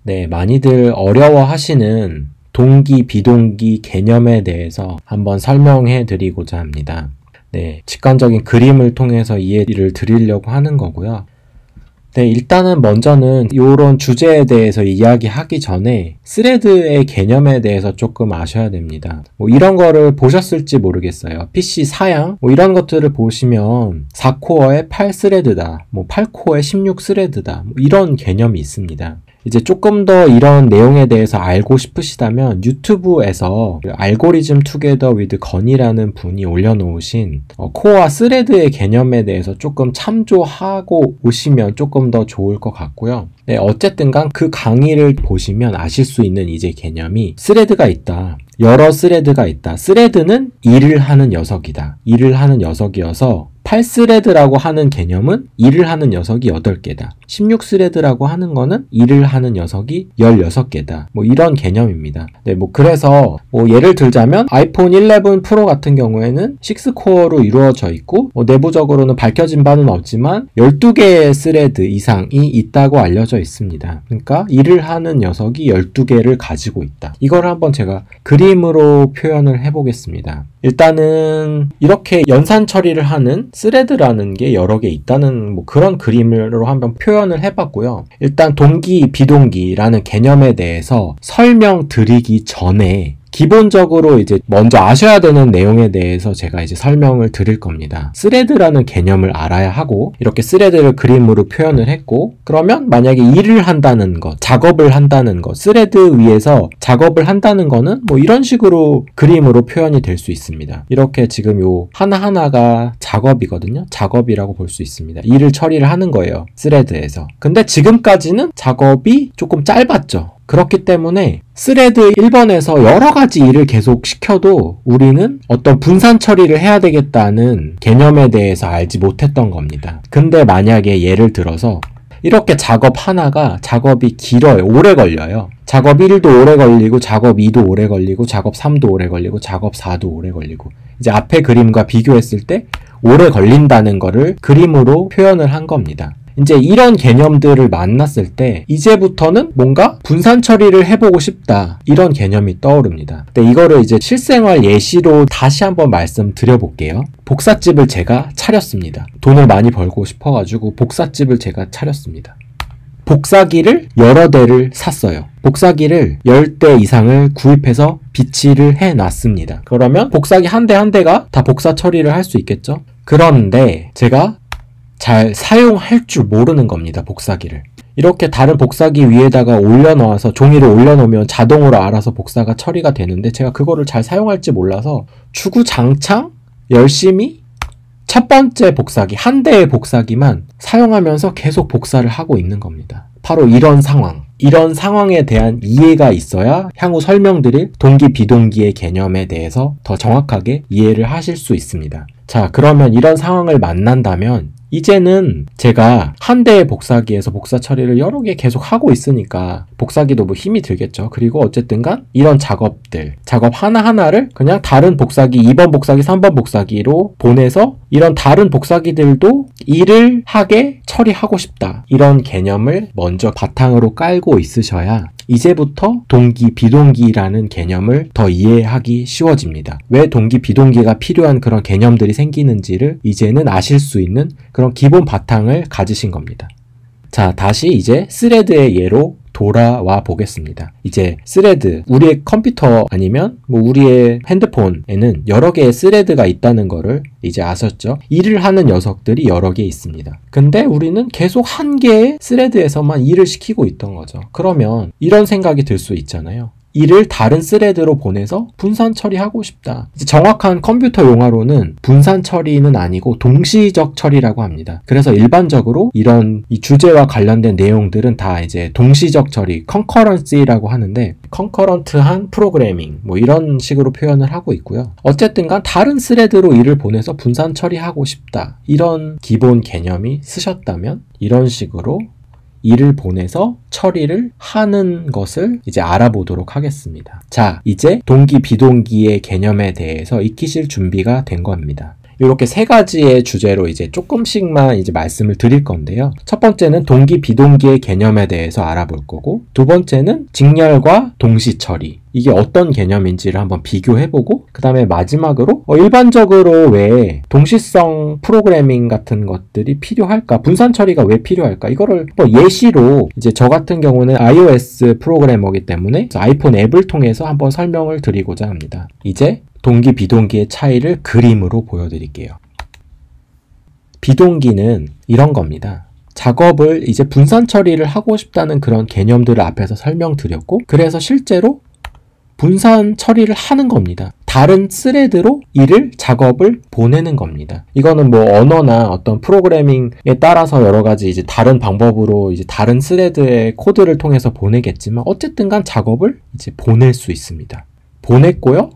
네, 많이들 어려워하시는 동기, 비동기 개념에 대해서 한번 설명해 드리고자 합니다. 네, 직관적인 그림을 통해서 이해를 드리려고 하는 거고요. 네, 일단은 먼저는 이런 주제에 대해서 이야기하기 전에 스레드의 개념에 대해서 조금 아셔야 됩니다. 이런 거를 보셨을지 모르겠어요. PC 사양 이런 것들을 보시면 4코어에 8스레드다, 8코어에 16스레드다 이런 개념이 있습니다. 이제 조금 더 이런 내용에 대해서 알고 싶으시다면 유튜브에서 알고리즘 투게더 위드 건이라는 분이 올려놓으신 코어와 스레드의 개념에 대해서 조금 참조하고 오시면 조금 더 좋을 것 같고요. 네, 어쨌든 간 그 강의를 보시면 아실 수 있는 이제 개념이 스레드가 있다. 여러 스레드가 있다. 스레드는 일을 하는 녀석이다. 일을 하는 녀석이어서 8스레드라고 하는 개념은 일을 하는 녀석이 8개다. 16스레드라고 하는 거는 일을 하는 녀석이 16개다. 이런 개념입니다. 네, 그래서 예를 들자면 아이폰 11 프로 같은 경우에는 6코어로 이루어져 있고 내부적으로는 밝혀진 바는 없지만 12개의 스레드 이상이 있다고 알려져 있습니다. 그러니까 일을 하는 녀석이 12개를 가지고 있다. 이걸 한번 제가 그림으로 표현을 해보겠습니다. 일단은 이렇게 연산 처리를 하는 스레드라는 게 여러 개 있다는 그런 그림으로 한번 표현을 해봤고요. 일단 동기, 비동기라는 개념에 대해서 설명드리기 전에 기본적으로 이제 먼저 아셔야 되는 내용에 대해서 제가 이제 설명을 드릴 겁니다. 스레드라는 개념을 알아야 하고 이렇게 스레드를 그림으로 표현을 했고 그러면 만약에 일을 한다는 것, 작업을 한다는 것, 스레드 위에서 작업을 한다는 거는 이런 식으로 그림으로 표현이 될 수 있습니다. 이렇게 지금 요 하나하나가 작업이거든요. 작업이라고 볼 수 있습니다. 일을 처리를 하는 거예요. 스레드에서. 근데 지금까지는 작업이 조금 짧았죠. 그렇기 때문에 스레드 1번에서 여러 가지 일을 계속 시켜도 우리는 어떤 분산 처리를 해야 되겠다는 개념에 대해서 알지 못했던 겁니다. 근데 만약에 예를 들어서 이렇게 작업 하나가 작업이 길어요. 오래 걸려요. 작업 1도 오래 걸리고 작업 2도 오래 걸리고 작업 3도 오래 걸리고 작업 4도 오래 걸리고 이제 앞에 그림과 비교했을 때 오래 걸린다는 거를 그림으로 표현을 한 겁니다. 이제 이런 개념들을 만났을 때 이제부터는 뭔가 분산 처리를 해보고 싶다 이런 개념이 떠오릅니다. 근데 이거를 이제 실생활 예시로 다시 한번 말씀드려볼게요. 복사집을 제가 차렸습니다. 돈을 많이 벌고 싶어가지고 복사집을 제가 차렸습니다. 복사기를 여러 대를 샀어요. 복사기를 10대 이상을 구입해서 비치를 해놨습니다. 그러면 복사기 한 대 한 대가 다 복사 처리를 할 수 있겠죠? 그런데 제가 잘 사용할 줄 모르는 겁니다. 복사기를. 이렇게 다른 복사기 위에다가 올려놓아서 종이를 올려놓으면 자동으로 알아서 복사가 처리가 되는데 제가 그거를 잘 사용할지 몰라서 주구장창 열심히 첫 번째 복사기, 한 대의 복사기만 사용하면서 계속 복사를 하고 있는 겁니다. 바로 이런 상황. 이런 상황에 대한 이해가 있어야 향후 설명드릴 동기, 비동기의 개념에 대해서 더 정확하게 이해를 하실 수 있습니다. 자, 그러면 이런 상황을 만난다면 이제는 제가 한 대의 복사기에서 복사 처리를 여러 개 계속 하고 있으니까 복사기도 힘이 들겠죠. 그리고 어쨌든간 이런 작업들, 작업 하나하나를 그냥 다른 복사기, 2번 복사기, 3번 복사기로 보내서 이런 다른 복사기들도 일을 하게 처리하고 싶다. 이런 개념을 먼저 바탕으로 깔고 있으셔야 이제부터 동기, 비동기라는 개념을 더 이해하기 쉬워집니다. 왜 동기, 비동기가 필요한 그런 개념들이 생기는지를 이제는 아실 수 있는 그런 기본 바탕을 가지신 겁니다. 자, 다시 이제 스레드의 예로 돌아와 보겠습니다. 이제 스레드, 우리의 컴퓨터 아니면 우리의 핸드폰에는 여러 개의 스레드가 있다는 거를 이제 아셨죠? 일을 하는 녀석들이 여러 개 있습니다. 근데 우리는 계속 한 개의 스레드에서만 일을 시키고 있던 거죠. 그러면 이런 생각이 들 수 있잖아요. 일을 다른 스레드로 보내서 분산 처리하고 싶다. 이제 정확한 컴퓨터 용어로는 분산 처리는 아니고 동시적 처리라고 합니다. 그래서 일반적으로 이런 이 주제와 관련된 내용들은 다 이제 동시적 처리, concurrency라고 하는데 concurrent한 프로그래밍 이런 식으로 표현을 하고 있고요. 어쨌든 간 다른 스레드로 일을 보내서 분산 처리하고 싶다. 이런 기본 개념이 쓰셨다면 이런 식으로 일을 보내서 처리를 하는 것을 이제 알아보도록 하겠습니다. 자, 이제 동기, 비동기의 개념에 대해서 익히실 준비가 된 겁니다. 이렇게 세 가지의 주제로 이제 조금씩만 이제 말씀을 드릴 건데요. 첫 번째는 동기, 비동기의 개념에 대해서 알아볼 거고, 두 번째는 직렬과 동시 처리. 이게 어떤 개념인지를 한번 비교해보고, 그 다음에 마지막으로 일반적으로 왜 동시성 프로그래밍 같은 것들이 필요할까? 분산 처리가 왜 필요할까? 이거를 예시로 이제 저 같은 경우는 iOS 프로그래머이기 때문에 아이폰 앱을 통해서 한번 설명을 드리고자 합니다. 이제 동기, 비동기의 차이를 그림으로 보여드릴게요. 비동기는 이런 겁니다. 작업을 이제 분산 처리를 하고 싶다는 그런 개념들을 앞에서 설명드렸고, 그래서 실제로 분산 처리를 하는 겁니다. 다른 스레드로 작업을 보내는 겁니다. 이거는 뭐 언어나 어떤 프로그래밍에 따라서 여러 가지 이제 다른 방법으로 이제 다른 스레드의 코드를 통해서 보내겠지만 어쨌든 간 작업을 이제 보낼 수 있습니다. 보냈고요.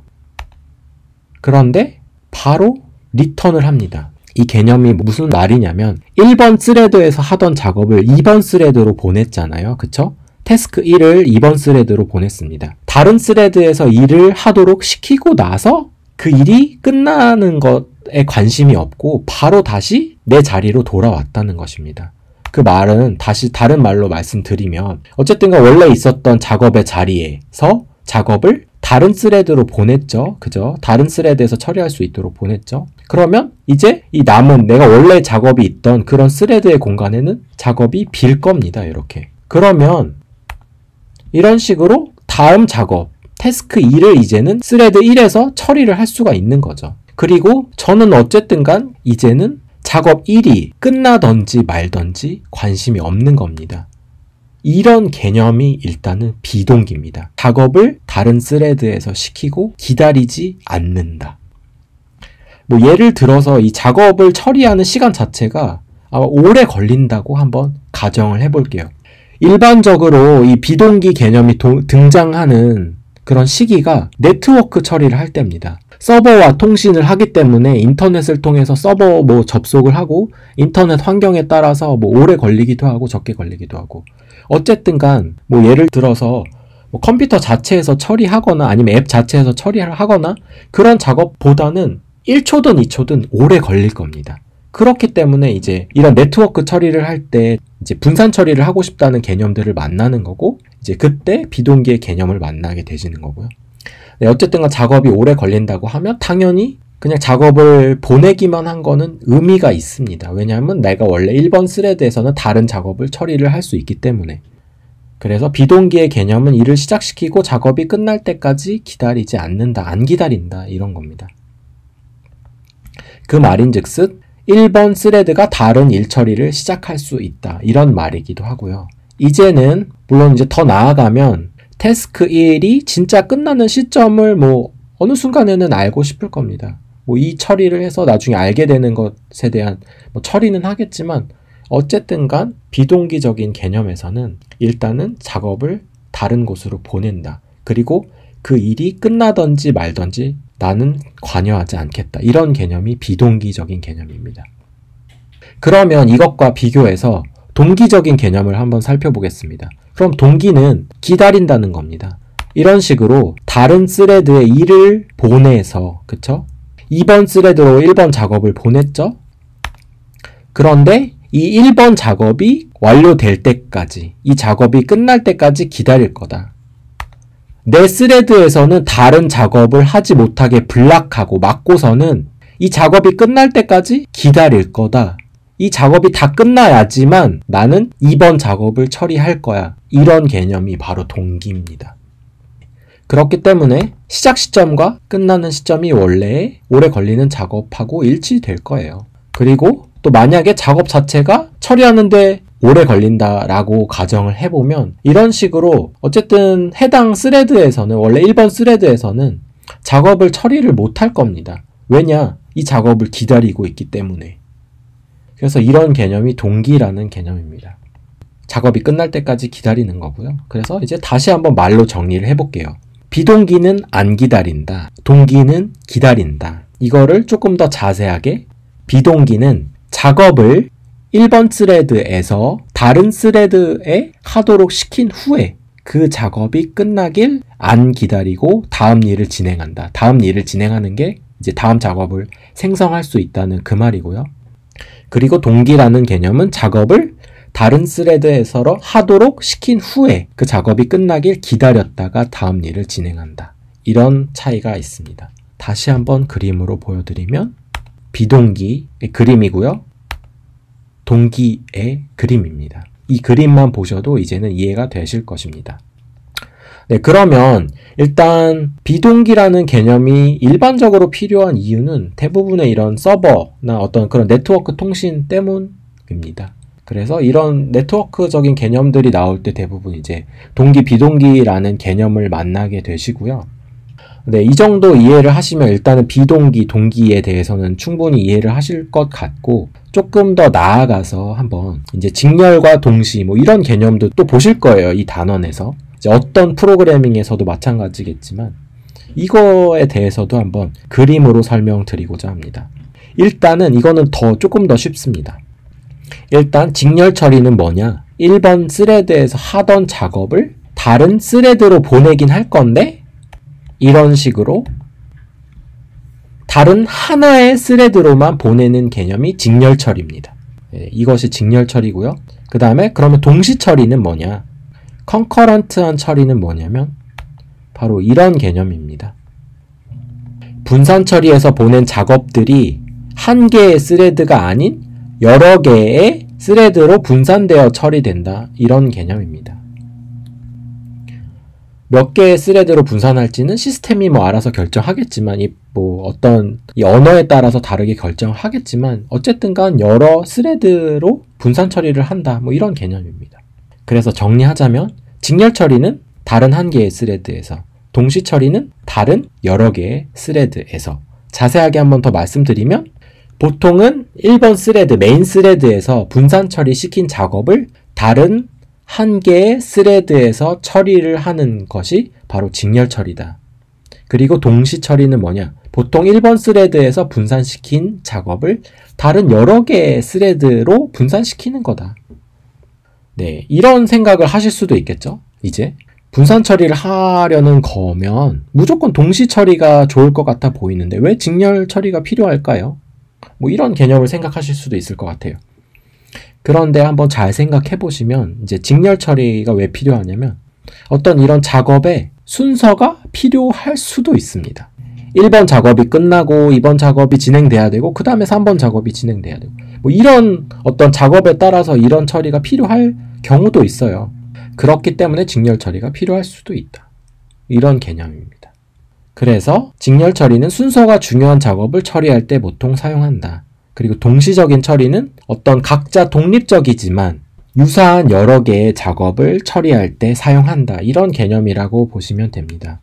그런데 바로 리턴을 합니다. 이 개념이 무슨 말이냐면 1번 스레드에서 하던 작업을 2번 스레드로 보냈잖아요. 그쵸? 태스크 1을 2번 스레드로 보냈습니다. 다른 스레드에서 일을 하도록 시키고 나서 그 일이 끝나는 것에 관심이 없고 바로 다시 내 자리로 돌아왔다는 것입니다. 그 말은 다시 다른 말로 말씀드리면 어쨌든 원래 있었던 작업의 자리에서 작업을 다른 스레드로 보냈죠. 그죠? 다른 스레드에서 처리할 수 있도록 보냈죠. 그러면 이제 이 남은 내가 원래 작업이 있던 그런 스레드의 공간에는 작업이 빌 겁니다. 이렇게. 그러면 이런 식으로 다음 작업, 태스크 2를 이제는 스레드 1에서 처리를 할 수가 있는 거죠. 그리고 저는 어쨌든 간 이제는 작업 1이 끝나던지 말던지 관심이 없는 겁니다. 이런 개념이 일단은 비동기입니다. 작업을 다른 스레드에서 시키고 기다리지 않는다. 뭐 예를 들어서 이 작업을 처리하는 시간 자체가 아마 오래 걸린다고 한번 가정을 해볼게요. 일반적으로 이 비동기 개념이 등장하는 그런 시기가 네트워크 처리를 할 때입니다. 서버와 통신을 하기 때문에 인터넷을 통해서 서버 접속을 하고 인터넷 환경에 따라서 오래 걸리기도 하고 적게 걸리기도 하고 어쨌든 간 예를 들어서 컴퓨터 자체에서 처리하거나 아니면 앱 자체에서 처리를 하거나 그런 작업보다는 1초든 2초든 오래 걸릴 겁니다. 그렇기 때문에 이제 이런 네트워크 처리를 할 때 이제 분산 처리를 하고 싶다는 개념들을 만나는 거고 이제 그때 비동기의 개념을 만나게 되시는 거고요. 네, 어쨌든 작업이 오래 걸린다고 하면 당연히 그냥 작업을 보내기만 한 거는 의미가 있습니다. 왜냐하면 내가 원래 1번 스레드에서는 다른 작업을 처리를 할 수 있기 때문에. 그래서 비동기의 개념은 일을 시작시키고 작업이 끝날 때까지 기다리지 않는다, 안 기다린다 이런 겁니다. 그 말인즉슨 1번 스레드가 다른 일 처리를 시작할 수 있다. 이런 말이기도 하고요. 이제는 물론 이제 더 나아가면 태스크 1이 진짜 끝나는 시점을 어느 순간에는 알고 싶을 겁니다. 이 처리를 해서 나중에 알게 되는 것에 대한 처리는 하겠지만 어쨌든 간 비동기적인 개념에서는 일단은 작업을 다른 곳으로 보낸다. 그리고 그 일이 끝나든지 말든지 나는 관여하지 않겠다. 이런 개념이 비동기적인 개념입니다. 그러면 이것과 비교해서 동기적인 개념을 한번 살펴보겠습니다. 그럼 동기는 기다린다는 겁니다. 이런 식으로 다른 스레드에 일을 보내서, 그쵸? 2번 스레드로 1번 작업을 보냈죠? 그런데 이 1번 작업이 완료될 때까지, 이 작업이 끝날 때까지 기다릴 거다. 내 스레드에서는 다른 작업을 하지 못하게 블락하고 막고서는 이 작업이 끝날 때까지 기다릴 거다. 이 작업이 다 끝나야지만 나는 2번 작업을 처리할 거야. 이런 개념이 바로 동기입니다. 그렇기 때문에 시작 시점과 끝나는 시점이 원래 오래 걸리는 작업하고 일치될 거예요. 그리고 또 만약에 작업 자체가 처리하는데 오래 걸린다라고 가정을 해보면 이런 식으로 어쨌든 해당 스레드에서는 원래 1번 스레드에서는 작업을 처리를 못할 겁니다. 왜냐? 이 작업을 기다리고 있기 때문에. 그래서 이런 개념이 동기라는 개념입니다. 작업이 끝날 때까지 기다리는 거고요. 그래서 이제 다시 한번 말로 정리를 해볼게요. 비동기는 안 기다린다. 동기는 기다린다. 이거를 조금 더 자세하게 비동기는 작업을 1번 스레드에서 다른 스레드에 하도록 시킨 후에 그 작업이 끝나길 안 기다리고 다음 일을 진행한다. 다음 일을 진행하는 게 이제 다음 작업을 생성할 수 있다는 그 말이고요. 그리고 동기라는 개념은 작업을 다른 스레드에서 하도록 시킨 후에 그 작업이 끝나길 기다렸다가 다음 일을 진행한다. 이런 차이가 있습니다. 다시 한번 그림으로 보여드리면 비동기의 그림이고요. 동기의 그림입니다. 이 그림만 보셔도 이제는 이해가 되실 것입니다. 네, 그러면 일단 비동기라는 개념이 일반적으로 필요한 이유는 대부분의 이런 서버나 어떤 그런 네트워크 통신 때문입니다. 그래서 이런 네트워크적인 개념들이 나올 때 대부분 이제 동기, 비동기라는 개념을 만나게 되시고요. 네, 이 정도 이해를 하시면 일단은 비동기, 동기에 대해서는 충분히 이해를 하실 것 같고, 조금 더 나아가서 한번 이제 직렬과 동시 뭐 이런 개념도 또 보실 거예요. 이 단원에서. 이제 어떤 프로그래밍에서도 마찬가지겠지만 이거에 대해서도 한번 그림으로 설명드리고자 합니다. 일단은 이거는 조금 더 쉽습니다. 일단 직렬 처리는 뭐냐? 1번 스레드에서 하던 작업을 다른 스레드로 보내긴 할 건데 이런 식으로 다른 하나의 스레드로만 보내는 개념이 직렬 처리입니다. 네, 이것이 직렬 처리고요. 그 다음에 그러면 동시 처리는 뭐냐? 컨커런트한 처리는 뭐냐면 바로 이런 개념입니다. 분산 처리에서 보낸 작업들이 한 개의 스레드가 아닌 여러 개의 스레드로 분산되어 처리된다. 이런 개념입니다. 몇 개의 스레드로 분산할지는 시스템이 뭐 알아서 결정하겠지만 어떤 언어에 따라서 다르게 결정하겠지만 어쨌든 간 여러 스레드로 분산 처리를 한다. 뭐 이런 개념입니다. 그래서 정리하자면 직렬 처리는 다른 한 개의 스레드에서, 동시 처리는 다른 여러 개의 스레드에서. 자세하게 한번 더 말씀드리면 보통은 1번 스레드, 메인 스레드에서 분산 처리시킨 작업을 다른 한 개의 스레드에서 처리를 하는 것이 바로 직렬 처리다. 그리고 동시 처리는 뭐냐? 보통 1번 스레드에서 분산시킨 작업을 다른 여러 개의 스레드로 분산시키는 거다. 네, 이런 생각을 하실 수도 있겠죠? 이제 분산 처리를 하려는 거면 무조건 동시 처리가 좋을 것 같아 보이는데 왜 직렬 처리가 필요할까요? 뭐 이런 개념을 생각하실 수도 있을 것 같아요. 그런데 한번 잘 생각해 보시면 이제 직렬 처리가 왜 필요하냐면 어떤 이런 작업의 순서가 필요할 수도 있습니다. 1번 작업이 끝나고 2번 작업이 진행돼야 되고 그 다음에 3번 작업이 진행돼야 되고 뭐 이런 어떤 작업에 따라서 이런 처리가 필요할 경우도 있어요. 그렇기 때문에 직렬 처리가 필요할 수도 있다. 이런 개념입니다. 그래서 직렬 처리는 순서가 중요한 작업을 처리할 때 보통 사용한다. 그리고 동시적인 처리는 어떤 각자 독립적이지만 유사한 여러 개의 작업을 처리할 때 사용한다. 이런 개념이라고 보시면 됩니다.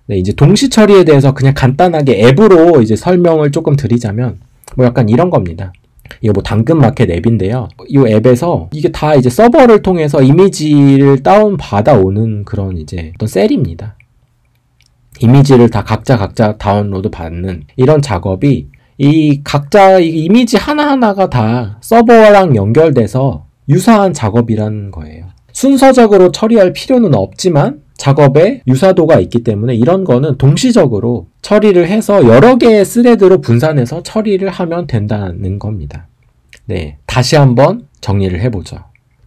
네, 이제 동시 처리에 대해서 그냥 간단하게 앱으로 이제 설명을 조금 드리자면 뭐 약간 이런 겁니다. 이거 뭐 당근마켓 앱인데요. 이 앱에서 이게 다 이제 서버를 통해서 이미지를 다운 받아오는 그런 이제 어떤 셀입니다. 이미지를 다 각자 다운로드 받는 이런 작업이 이 각자 이 이미지 하나하나가 다 서버랑 연결돼서 유사한 작업이라는 거예요. 순서적으로 처리할 필요는 없지만 작업에 유사도가 있기 때문에 이런 거는 동시적으로 처리를 해서 여러 개의 스레드로 분산해서 처리를 하면 된다는 겁니다. 네, 다시 한번 정리를 해보죠.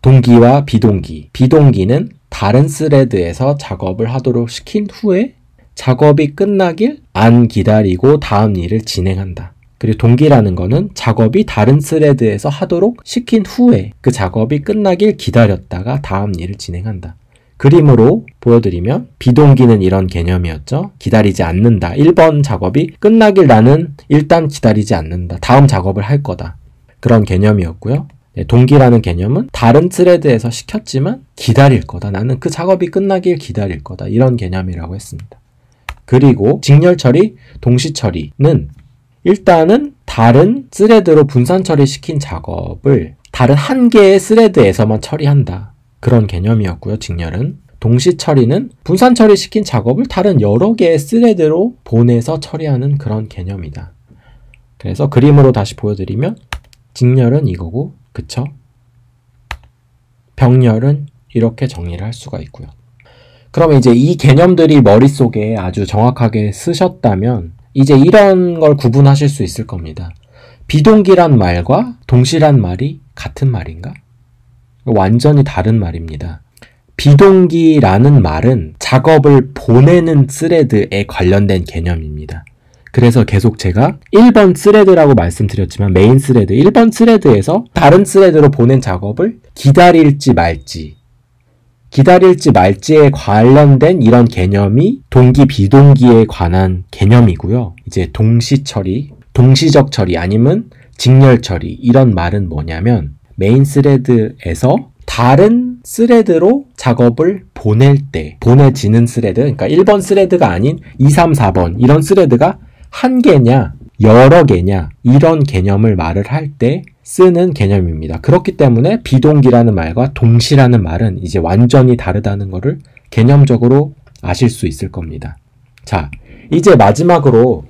동기와 비동기. 비동기는 다른 스레드에서 작업을 하도록 시킨 후에 작업이 끝나길 안 기다리고 다음 일을 진행한다. 그리고 동기라는 거는 작업이 다른 스레드에서 하도록 시킨 후에 그 작업이 끝나길 기다렸다가 다음 일을 진행한다. 그림으로 보여드리면 비동기는 이런 개념이었죠. 기다리지 않는다. 1번 작업이 끝나길 나는 일단 기다리지 않는다. 다음 작업을 할 거다. 그런 개념이었고요. 네, 동기라는 개념은 다른 스레드에서 시켰지만 기다릴 거다. 나는 그 작업이 끝나길 기다릴 거다. 이런 개념이라고 했습니다. 그리고 직렬 처리, 동시 처리는 일단은 다른 스레드로 분산 처리시킨 작업을 다른 한 개의 스레드에서만 처리한다. 그런 개념이었고요. 직렬은. 동시 처리는 분산 처리시킨 작업을 다른 여러 개의 스레드로 보내서 처리하는 그런 개념이다. 그래서 그림으로 다시 보여드리면 직렬은 이거고, 그쵸? 병렬은 이렇게 정리를 할 수가 있고요. 그러면 이제 이 개념들이 머릿속에 아주 정확하게 쓰셨다면 이제 이런 걸 구분하실 수 있을 겁니다. 비동기란 말과 동시란 말이 같은 말인가? 완전히 다른 말입니다. 비동기라는 말은 작업을 보내는 스레드에 관련된 개념입니다. 그래서 계속 제가 1번 스레드라고 말씀드렸지만 메인 스레드, 1번 스레드에서 다른 스레드로 보낸 작업을 기다릴지 말지에 관련된 이런 개념이 동기, 비동기에 관한 개념이고요. 이제 동시 처리, 동시적 처리 아니면 직렬 처리, 이런 말은 뭐냐면 메인 스레드에서 다른 스레드로 작업을 보낼 때, 보내지는 스레드, 그러니까 1번 스레드가 아닌 2, 3, 4번 이런 스레드가 한 개냐 여러 개냐 이런 개념을 말을 할 때 쓰는 개념입니다. 그렇기 때문에 비동기라는 말과 동시라는 말은 이제 완전히 다르다는 것을 개념적으로 아실 수 있을 겁니다. 자, 이제 마지막으로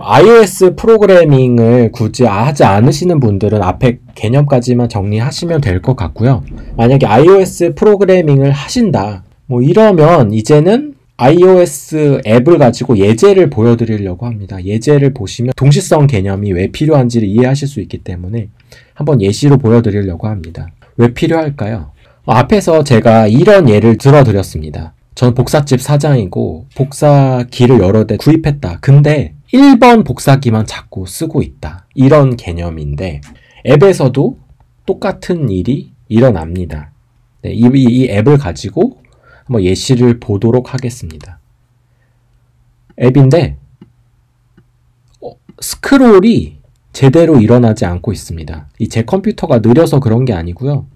iOS 프로그래밍을 굳이 하지 않으시는 분들은 앞에 개념까지만 정리하시면 될 것 같고요. 만약에 iOS 프로그래밍을 하신다, 이러면 이제는 iOS 앱을 가지고 예제를 보여드리려고 합니다. 예제를 보시면 동시성 개념이 왜 필요한지를 이해하실 수 있기 때문에 한번 예시로 보여드리려고 합니다. 왜 필요할까요? 앞에서 제가 이런 예를 들어드렸습니다. 전 복사집 사장이고 복사기를 여러 대 구입했다. 근데 1번 복사기만 자꾸 쓰고 있다. 이런 개념인데 앱에서도 똑같은 일이 일어납니다. 네, 이 앱을 가지고 한번 예시를 보도록 하겠습니다. 앱인데 스크롤이 제대로 일어나지 않고 있습니다. 제 컴퓨터가 느려서 그런 게 아니고요.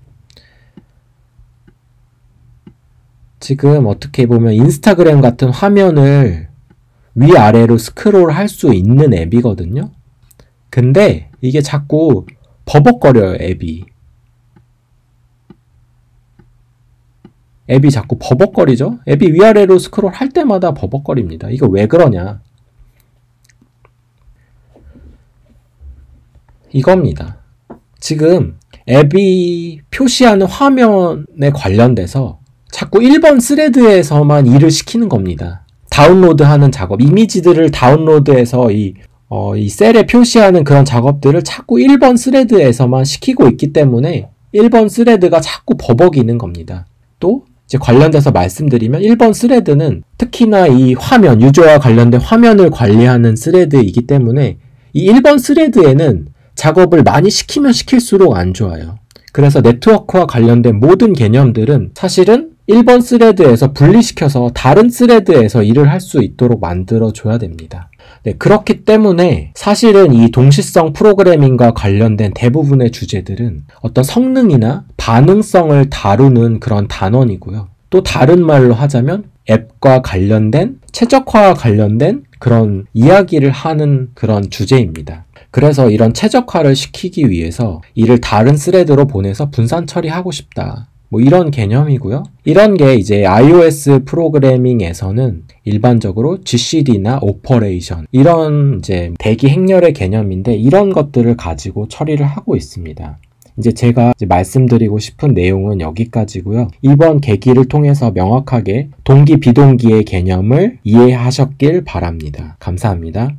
지금 어떻게 보면 인스타그램 같은 화면을 위아래로 스크롤 할 수 있는 앱이거든요. 근데 이게 자꾸 버벅거려요, 앱이 자꾸 버벅거리죠? 앱이 위아래로 스크롤 할 때마다 버벅거립니다. 이거 왜 그러냐? 이겁니다. 지금 앱이 표시하는 화면에 관련돼서 자꾸 1번 스레드에서만 일을 시키는 겁니다. 다운로드하는 작업, 이미지들을 다운로드해서 이 셀에 표시하는 그런 작업들을 자꾸 1번 스레드에서만 시키고 있기 때문에 1번 스레드가 자꾸 버벅이는 겁니다. 또 이제 관련돼서 말씀드리면 1번 스레드는 특히나 이 화면, 유저와 관련된 화면을 관리하는 스레드이기 때문에 이 1번 스레드에는 작업을 많이 시키면 시킬수록 안 좋아요. 그래서 네트워크와 관련된 모든 개념들은 사실은 1번 스레드에서 분리시켜서 다른 스레드에서 일을 할 수 있도록 만들어줘야 됩니다. 네, 그렇기 때문에 사실은 이 동시성 프로그래밍과 관련된 대부분의 주제들은 어떤 성능이나 반응성을 다루는 그런 단원이고요. 또 다른 말로 하자면 앱과 관련된, 최적화와 관련된 그런 이야기를 하는 그런 주제입니다. 그래서 이런 최적화를 시키기 위해서 이를 다른 스레드로 보내서 분산 처리하고 싶다. 이런 개념이고요. 이런 게 이제 iOS 프로그래밍에서는 일반적으로 GCD나 오퍼레이션, 이런 이제 대기 행렬의 개념인데 이런 것들을 가지고 처리를 하고 있습니다. 이제 제가 말씀드리고 싶은 내용은 여기까지고요. 이번 계기를 통해서 명확하게 동기, 비동기의 개념을 이해하셨길 바랍니다. 감사합니다.